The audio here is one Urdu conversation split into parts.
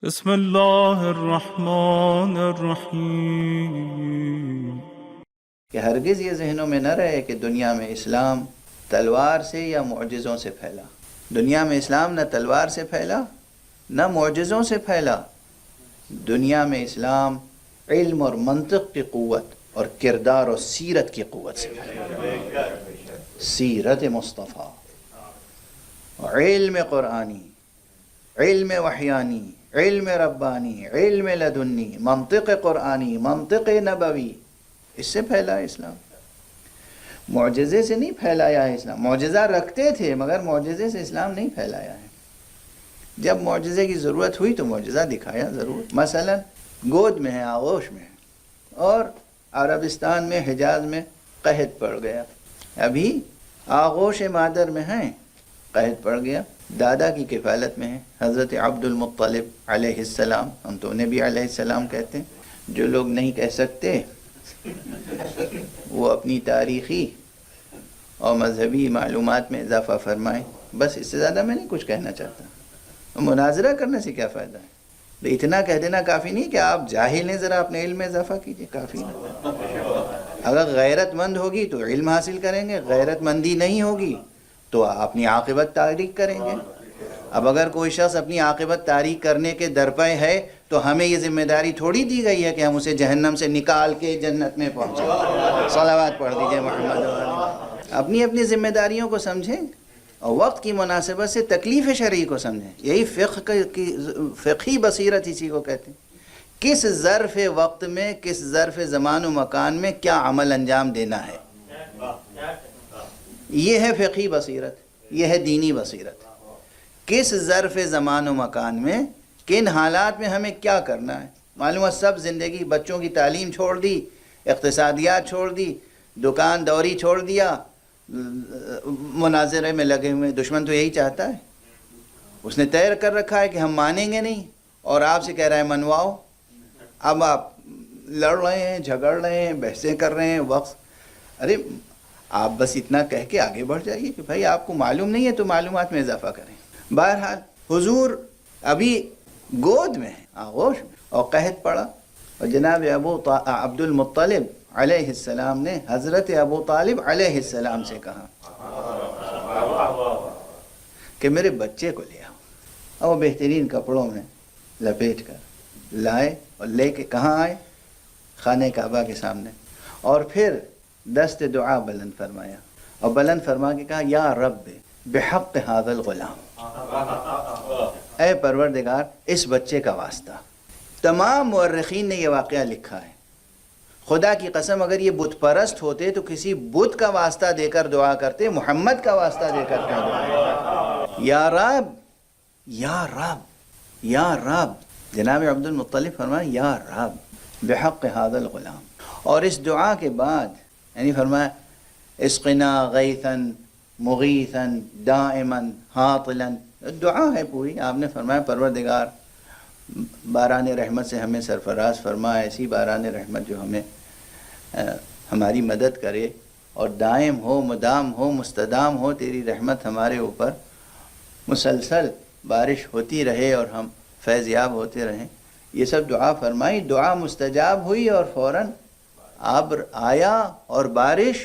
بسم اللہ الرحمن الرحیم۔ کہ ہرگز یہ ذہنوں میں نہ رہے کہ دنیا میں اسلام تلوار سے یا معجزوں سے پھیلا۔ دنیا میں اسلام نہ تلوار سے پھیلا نہ معجزوں سے پھیلا۔ دنیا میں اسلام علم اور منطق کی قوت اور کردار اور سیرت کی قوت سے پھیلا۔ سیرت مصطفیٰ، علم قرآنی، علم وحیانی، علم ربانی، علم لدنی، منطق قرآنی، منطق نبوی، اس سے پھیلا ہے اسلام۔ معجزے سے نہیں پھیلایا ہے اسلام۔ معجزہ رکھتے تھے مگر معجزے سے اسلام نہیں پھیلایا ہے۔ جب معجزے کی ضرورت ہوئی تو معجزہ دکھایا ضرور۔ مثلا گود میں ہے، آغوش میں ہے، اور عربستان میں حجاز میں قحط پڑ گیا، ابھی آغوش مادر میں ہیں، قحط پڑ گیا، دادا کی کفالت میں ہے، حضرت عبد المطلب علیہ السلام، ہم تو انہیں بھی علیہ السلام کہتے ہیں، جو لوگ نہیں کہہ سکتے وہ اپنی تاریخی اور مذہبی معلومات میں اضافہ فرمائیں۔ بس اس سے زیادہ میں نہیں کچھ کہنا چاہتا۔ مناظرہ کرنے سے کیا فائدہ ہے؟ اتنا کہہ دینا کافی نہیں کہ آپ جاہل ہیں، ذرا اپنے علم میں اضافہ کیجئے، کافی نہیں۔ اگر غیرت مند ہوگی تو علم حاصل کریں گے، غیرت مندی نہیں ہوگی تو اپنی عاقبت تاریک کریں گے۔ اب اگر کوئی شخص اپنی عاقبت تاریک کرنے کے درپے ہے تو ہمیں یہ ذمہ داری تھوڑی دی گئی ہے کہ ہم اسے جہنم سے نکال کے جنت میں پہنچائیں۔ صلوات پڑھ دیجئے محمد و آلہ۔ اپنی اپنی ذمہ داریوں کو سمجھیں اور وقت کی مناسبت سے تکلیف شرعی کو سمجھیں۔ یہی فقہی بصیرت اسی کو کہتے ہیں۔ کس ظرف وقت میں، کس ظرف زمان و مکان میں کیا عمل انجام دینا ہے، یہ ہے فقہی بصیرت، یہ ہے دینی بصیرت۔ کس ظرف زمان و مکان میں کن حالات میں ہمیں کیا کرنا ہے۔ معلوم ہے سب زندگی، بچوں کی تعلیم چھوڑ دی، اقتصادیات چھوڑ دی، دکان دوری چھوڑ دیا، مناظرے میں لگے ہوئے۔ دشمن تو یہی چاہتا ہے، اس نے طے کر رکھا ہے کہ ہم مانیں گے نہیں، اور آپ سے کہہ رہا ہے منواؤ۔ اب آپ لڑ رہے ہیں، جھگڑ رہے ہیں، بحثیں کر رہے ہیں، وقت۔ ارے آپ بس اتنا کہہ کے آگے بڑھ جائیے کہ بھائی آپ کو معلوم نہیں ہے تو معلومات میں اضافہ کریں۔ بہرحال حضور ابھی گود میں ہیں، آغوش میں، اور قحط پڑا، اور جناب عبد المطلب علیہ السلام نے حضرت ابو طالب علیہ السلام سے کہا کہ میرے بچے کو لے آؤ، اور وہ بہترین کپڑوں میں لپیٹ کر لائے، اور لے کے کہاں آئے؟ خانہ کعبہ کے سامنے، اور پھر دست دعا بلند فرمایا، اور بلند فرما کے کہا یا رب بحق ھذا الغلام، اے پروردگار اس بچے کا واسطہ۔ تمام مورخین نے یہ واقعہ لکھا ہے۔ خدا کی قسم اگر یہ بت پرست ہوتے تو کسی بت کا واسطہ دے کر دعا کرتے، محمد کا واسطہ دے کر کیا دعا کرتے؟ یا رب، یا رب، یا رب۔ جناب عبد المطلب فرمایا یا رب بحق ھذا الغلام، اور اس دعا کے بعد یعنی فرمایا اسقنا غیثا مغیثا دائما حاطلا، دعا ہے پوری۔ آپ نے فرمایا پروردگار باران رحمت سے ہمیں سرفراز فرما، ایسی باران رحمت جو ہمیں ہماری مدد کرے، اور دائم ہو، مدام ہو، مستدام ہو، تیری رحمت ہمارے اوپر مسلسل بارش ہوتی رہے اور ہم فیض یاب ہوتے رہیں۔ یہ سب دعا فرمائی، دعا مستجاب ہوئی، اور فوراً ابر آیا اور بارش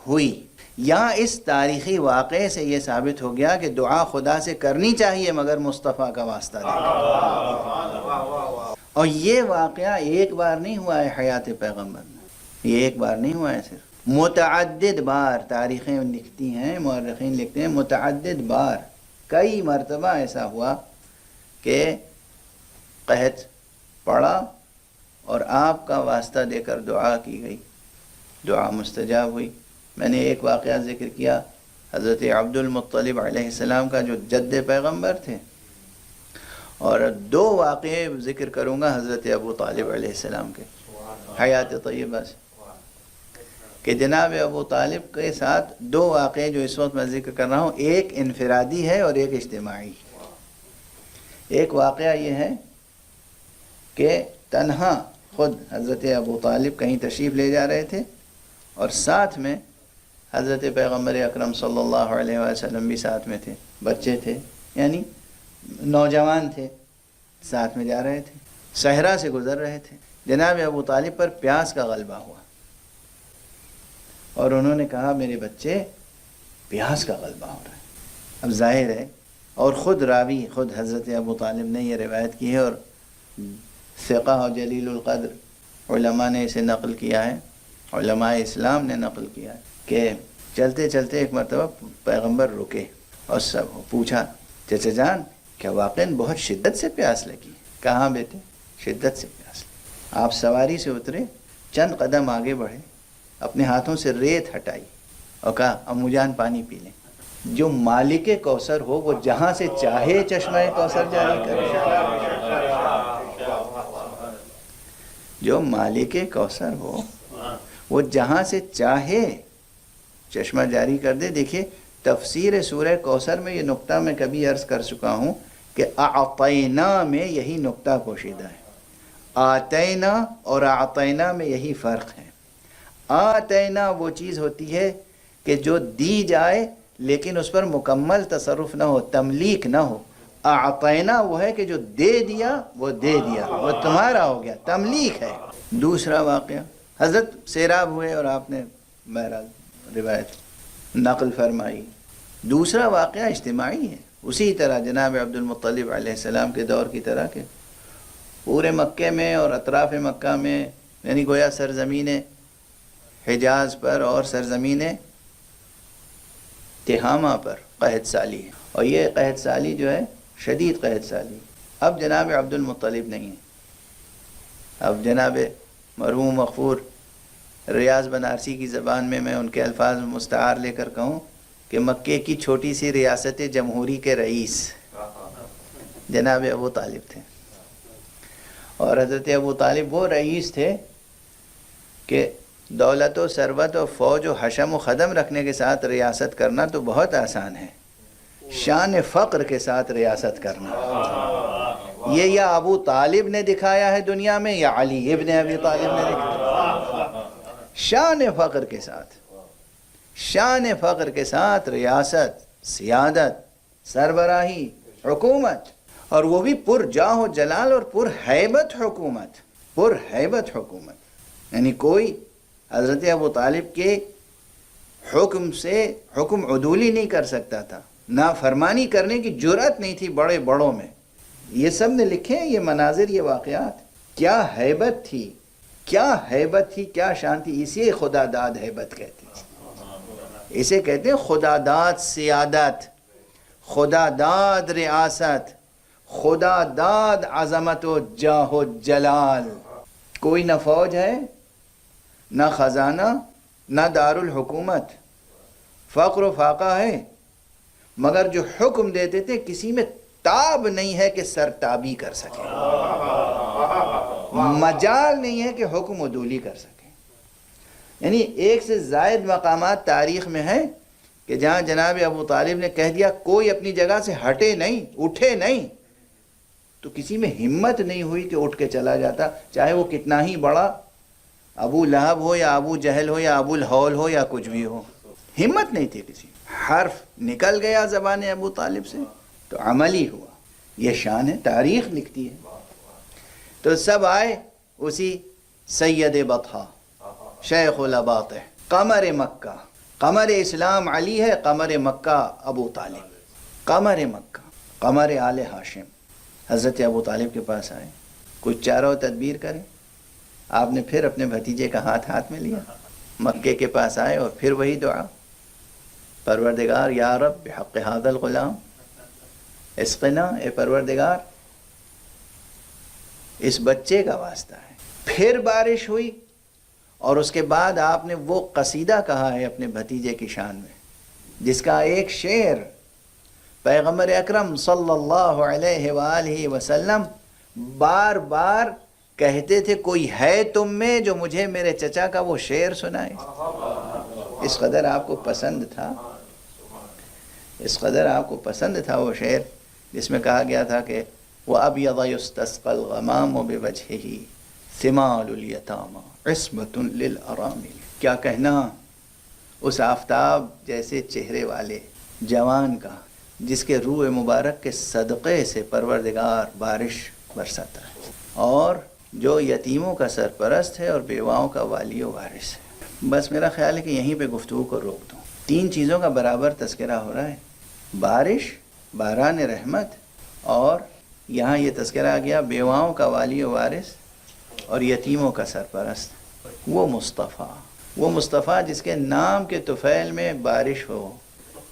ہوئی۔ یہاں اس تاریخی واقعے سے یہ ثابت ہو گیا کہ دعا خدا سے کرنی چاہیے مگر مصطفیٰ کا واسطہ دے کر۔ اور یہ واقعہ ایک بار نہیں ہوا ہے حیات پیغمبر میں، یہ ایک بار نہیں ہوا ہے، صرف متعدد بار تاریخیں لکھتی ہیں، مورخین لکھتے ہیں متعدد بار، کئی مرتبہ ایسا ہوا کہ قحط پڑا اور آپ کا واسطہ دے کر دعا کی گئی، دعا مستجاب ہوئی۔ میں نے ایک واقعہ ذکر کیا حضرت عبد المطلب علیہ السلام کا جو جد پیغمبر تھے، اور دو واقعے ذکر کروں گا حضرت ابو طالب علیہ السلام کے حیات طیبہ سے، کہ جناب ابو طالب کے ساتھ دو واقعے جو اس وقت میں ذکر کر رہا ہوں، ایک انفرادی ہے اور ایک اجتماعی۔ ایک واقعہ یہ ہے کہ تنہا خود حضرت ابو طالب کہیں تشریف لے جا رہے تھے، اور ساتھ میں حضرت پیغمبر اکرم صلی اللہ علیہ وسلم بھی ساتھ میں تھے، بچے تھے یعنی نوجوان تھے، ساتھ میں جا رہے تھے، صحرا سے گزر رہے تھے، جناب ابو طالب پر پیاس کا غلبہ ہوا اور انہوں نے کہا میرے بچے پیاس کا غلبہ ہو رہا ہے۔ اب ظاہر ہے، اور خود راوی خود حضرت ابو طالب نے یہ روایت کی ہے، اور ثقہ و جلیل القدر علماء نے اسے نقل کیا ہے، علماء اسلام نے نقل کیا ہے کہ چلتے چلتے ایک مرتبہ پیغمبر رکے اور سب پوچھا چچا جان کیا واقعاً بہت شدت سے پیاس لگی؟ کہاں بیٹے شدت سے پیاس لگی۔ آپ سواری سے اترے، چند قدم آگے بڑھے، اپنے ہاتھوں سے ریت ہٹائی اور کہا امو جان پانی پی لیں۔ جو مالک کوثر ہو وہ جہاں سے چاہے چشمہ کوثر جاری کرے، جو مالک کوثر ہو وہ جہاں سے چاہے چشمہ جاری کر دے۔ دیکھیے تفسیر سورہ کوثر میں یہ نقطہ میں کبھی عرض کر چکا ہوں کہ اعطینا میں یہی نقطہ پوشیدہ ہے، آتینا اور اعطینا میں یہی فرق ہے۔ آتینا وہ چیز ہوتی ہے کہ جو دی جائے لیکن اس پر مکمل تصرف نہ ہو، تملیک نہ ہو۔ اعطینا وہ ہے کہ جو دے دیا وہ دے دیا، وہ تمہارا ہو گیا، تملیک ہے۔ دوسرا واقعہ، حضرت سیراب ہوئے اور آپ نے بہرحال روایت نقل فرمائی۔ دوسرا واقعہ اجتماعی ہے، اسی طرح جناب عبد المطلب علیہ السلام کے دور کی طرح کے پورے مکے میں اور اطراف مکہ میں، یعنی گویا سرزمین حجاز پر اور سرزمین تہامہ پر قحط سالی ہے، اور یہ قحط سالی جو ہے شدید قحط سالی۔ اب جناب عبد المطلب نہیں ہے، اب جناب مرحوم مغفور ریاض بنارسی کی زبان میں ان کے الفاظ مستعار لے کر کہوں کہ مکے کی چھوٹی سی ریاست جمہوری کے رئیس جناب ابو طالب تھے، اور حضرت ابو طالب وہ رئیس تھے کہ دولت و ثروت و فوج و حشم و خدم رکھنے کے ساتھ ریاست کرنا تو بہت آسان ہے، شان فقر کے ساتھ ریاست کرنا یہ یا ابو طالب نے دکھایا ہے دنیا میں یا علی ابن ابی طالب نے دکھایا۔ شان فقر کے ساتھ، شان فقر کے ساتھ ریاست، سیادت، سربراہی، حکومت، اور وہ بھی پر جاہ و جلال اور پر ہیبت حکومت، پر ہیبت حکومت۔ یعنی کوئی حضرت ابو طالب کے حکم سے حکم عدولی نہیں کر سکتا تھا، نافرمانی کرنے کی جرأت نہیں تھی بڑے بڑوں میں۔ یہ سب نے لکھے ہیں یہ مناظر، یہ واقعات، کیا ہیبت تھی، کیا ہیبت تھی، کیا شان تھی۔ اسے خدا داد ہیبت کہتے ہیں، اسے کہتے ہیں خدا داد سیادت، خدا داد ریاست، خدا داد عظمت و جاہ و جلال۔ کوئی نہ فوج ہے، نہ خزانہ، نہ دارالحکومت، فقر و فاقہ ہے، مگر جو حکم دیتے تھے کسی میں تاب نہیں ہے کہ سرتابی کر سکے، مجال نہیں ہے کہ حکم عدولی کر سکے۔ یعنی ایک سے زائد مقامات تاریخ میں ہیں کہ جہاں جناب ابو طالب نے کہہ دیا کوئی اپنی جگہ سے ہٹے نہیں، اٹھے نہیں، تو کسی میں ہمت نہیں ہوئی کہ اٹھ کے چلا جاتا، چاہے وہ کتنا ہی بڑا ابو لہب ہو یا ابو جہل ہو یا ابو الہول ہو یا کچھ بھی ہو، ہمت نہیں تھی کسی۔ حرف نکل گیا زبان ابو طالب سے تو عملی ہوا، یہ شان ہے، تاریخ لکھتی ہے۔ تو سب آئے اسی سید بطحہ، شیخ الاباطح، قمر مکہ، قمر اسلام علی ہے، قمر مکہ ابو طالب، قمر مکہ، قمر آل ہاشم۔ حضرت ابو طالب کے پاس آئے، کچھ چارہ و تدبیر کریں، آپ نے پھر اپنے بھتیجے کا ہاتھ میں لیا، مکے کے پاس آئے اور پھر وہی دعا، پروردگار یا رب بحق ھذا الغلام اسقنا، اے پروردگار اس بچے کا واسطہ ہے۔ پھر بارش ہوئی اور اس کے بعد آپ نے وہ قصیدہ کہا ہے اپنے بھتیجے کی شان میں، جس کا ایک شعر پیغمبر اکرم صلی اللہ علیہ وآلہ وسلم بار بار کہتے تھے کوئی ہے تم میں جو مجھے میرے چچا کا وہ شعر سنائے۔ اس قدر آپ کو پسند تھا، اس قدر آپ کو پسند تھا وہ شعر، جس میں کہا گیا تھا کہ وَأَبْيَضَ يُسْتَسْقَى الْغَمَامُ بِوَجْهِهِ ثِمَالُ الْيَتَامَى عِصْمَةٌ لِلْأَرَامِلِ۔ کیا کہنا اس آفتاب جیسے چہرے والے جوان کا، جس کے روح مبارک کے صدقے سے پروردگار بارش برساتا ہے، اور جو یتیموں کا سرپرست ہے اور بیواؤں کا والی و وارث ہے۔ بس میرا خیال ہے کہ یہیں پہ گفتگو کو روک دوں۔ 3 چیزوں کا برابر تذکرہ ہو رہا ہے، بارش، باران رحمت، اور یہاں یہ تذکرہ آ گیا بیواؤں کا والی و وارث اور یتیموں کا سرپرست۔ وہ مصطفیٰ جس کے نام کے طفیل میں بارش ہو،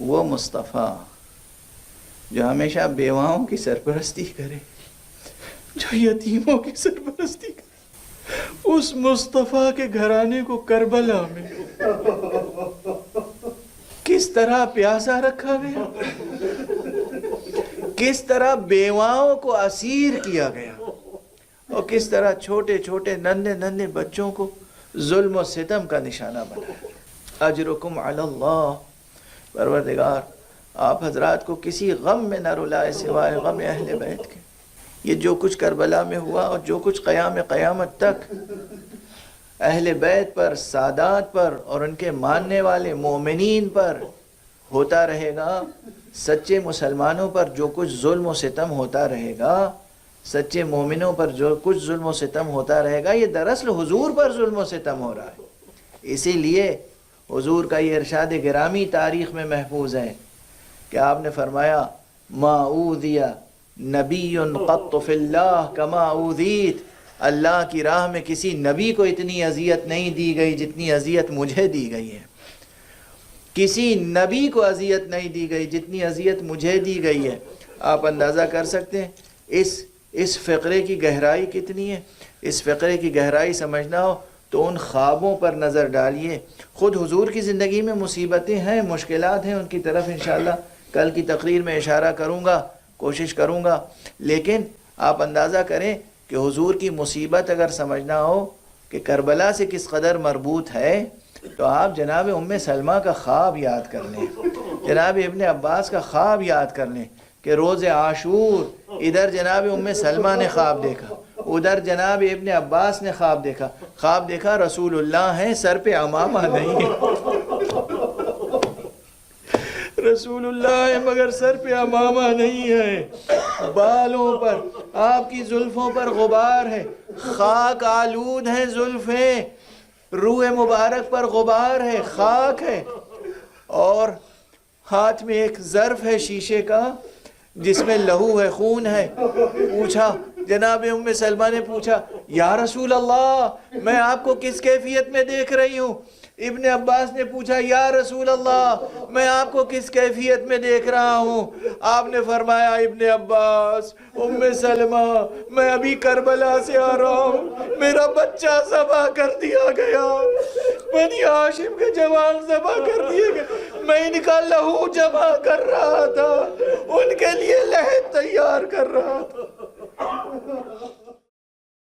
وہ مصطفیٰ جو ہمیشہ بیواؤں کی سرپرستی کرے، جو یتیموں کی سرپرستی کرے، اس مصطفیٰ کے گھرانے کو کربلا میں کس طرح پیاسا رکھا گیا، کس طرح بیواؤں کو اسیر کیا گیا، اور کس طرح چھوٹے چھوٹے ننھے ننھے بچوں کو ظلم و ستم کا نشانہ بنایا۔ اجرکم علی اللہ، پروردگار آپ حضرات کو کسی غم میں نہ رلائے سوائے غم اہل بیت کے۔ یہ جو کچھ کربلا میں ہوا اور جو کچھ قیامت تک اہل بیت پر، سادات پر اور ان کے ماننے والے مومنین پر ہوتا رہے گا، سچے مسلمانوں پر جو کچھ ظلم و ستم ہوتا رہے گا، سچے مومنوں پر جو کچھ ظلم و ستم ہوتا رہے گا، یہ دراصل حضور پر ظلم و ستم ہو رہا ہے۔ اسی لیے حضور کا یہ ارشاد گرامی تاریخ میں محفوظ ہے کہ آپ نے فرمایا ما اوذی نبی قط فی اللہ کما اوذیت، اللہ کی راہ میں کسی نبی کو اتنی اذیت نہیں دی گئی جتنی اذیت مجھے دی گئی ہے، کسی نبی کو اذیت نہیں دی گئی جتنی اذیت مجھے دی گئی ہے۔ آپ اندازہ کر سکتے ہیں اس فقرے کی گہرائی کتنی ہے۔ اس فقرے کی گہرائی سمجھنا ہو تو ان خوابوں پر نظر ڈالیے۔ خود حضور کی زندگی میں مصیبتیں ہیں، مشکلات ہیں، ان کی طرف انشاءاللہ کل کی تقریر میں اشارہ کروں گا، کوشش کروں گا، لیکن آپ اندازہ کریں کہ حضور کی مصیبت اگر سمجھنا ہو کہ کربلا سے کس قدر مربوط ہے، تو آپ جناب ام سلمہ کا خواب یاد کر لیں، جناب ابن عباس کا خواب یاد کر لیں کہ روز عاشور ادھر جناب ام سلمہ نے خواب دیکھا، ادھر جناب ابن عباس نے خواب دیکھا رسول اللہ ہیں، سر پہ عمامہ نہیں ہے، رسول اللہ ہے مگر سر پہ عمامہ نہیں ہے، بالوں پر آپ کی زلفوں پر غبار ہے، خاک آلود ہیں زلفیں، روح مبارک پر غبار ہے، خاک ہے، اور ہاتھ میں ایک ظرف ہے شیشے کا جس میں لہو ہے، خون ہے۔ پوچھا جناب ام سلمہ نے پوچھا یا رسول اللہ میں آپ کو کس کیفیت میں دیکھ رہی ہوں؟ ابن عباس نے پوچھا یا رسول اللہ میں آپ کو کس کیفیت میں دیکھ رہا ہوں؟ آپ نے فرمایا ابن عباس، ام سلمہ میں ابھی کربلا سے آ رہا ہوں، میرا بچہ ذبح کر دیا گیا، بنی ہاشم کے جوان ذبح کر دیے گئے، میں ان کا لہو جمع کر رہا تھا، ان کے لیے لحد تیار کر رہا تھا۔